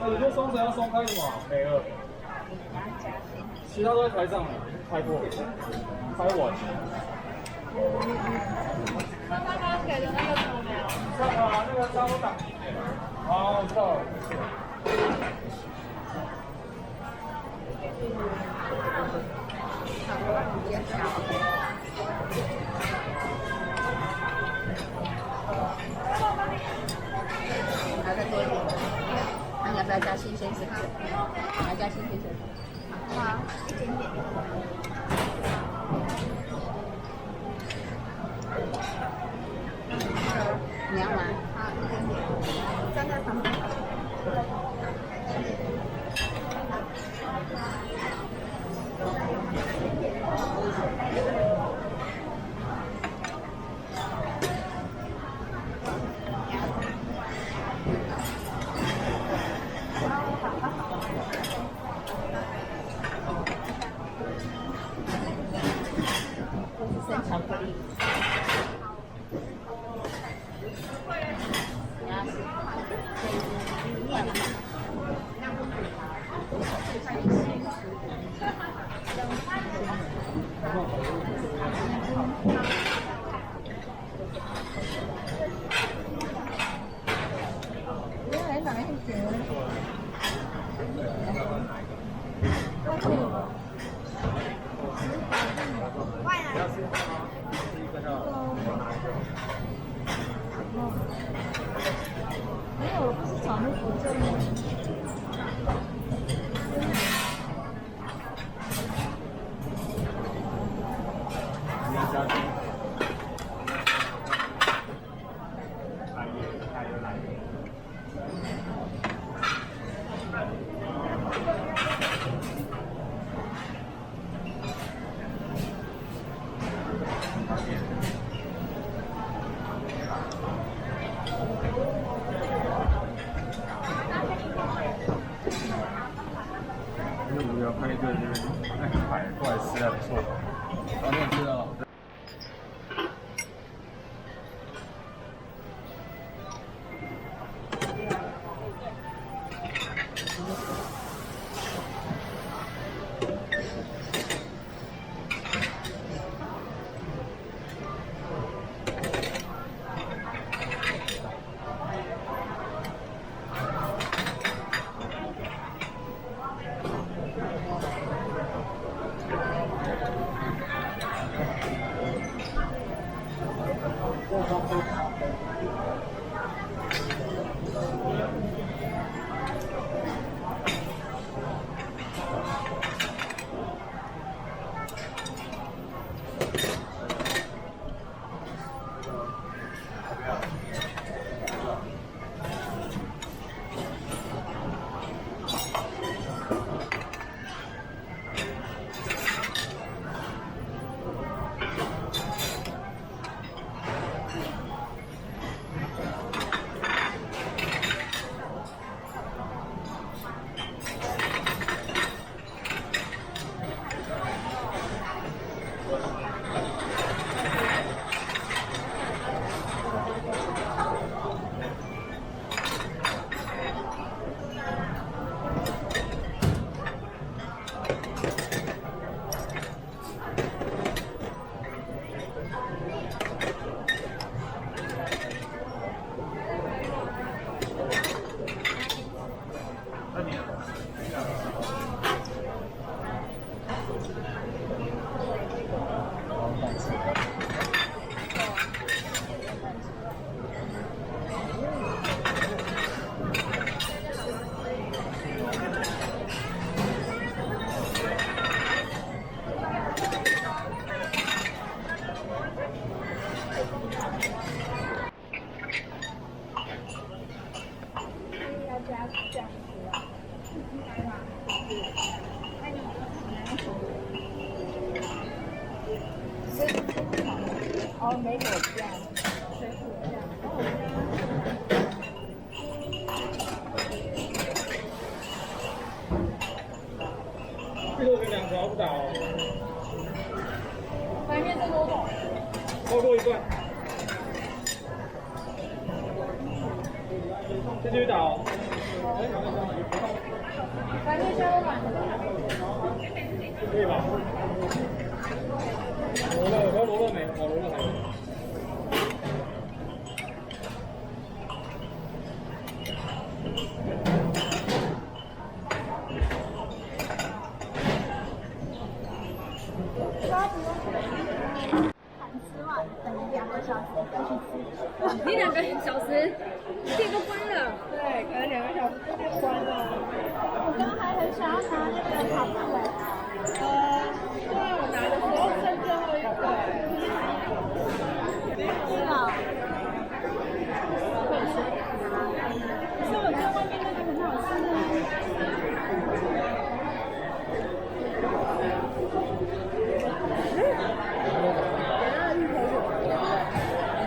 我觉得双层要双开什么？没了，其他都在台上了，开过，开完。那刚刚给的那个什么没有？上啊，那个沙都挡停了。好，我知道了，谢谢。比较小。还要再多一点。那你要不要加新鲜水果？还要加新鲜水果？好，一点点。你要吗？好，一点点。站在旁边。生巧克力。你要是你念吗？你来哪一点？外来。没有，不是草莓果汁吗？你要加进。无聊看一堆就是那个海过来吃还不错。好，你也知道。哦，没有这样，水果这样。最后给2条不打哦。外面这多少？超过1段。这就倒。反正加了可以吧？罗勒没？哦，罗勒还有。等2个小时再去吃。你2个小时店都关了。对，可能2个小时就被关了。我刚刚还很想要拿那个卡布对，我拿的时候剩最后一个。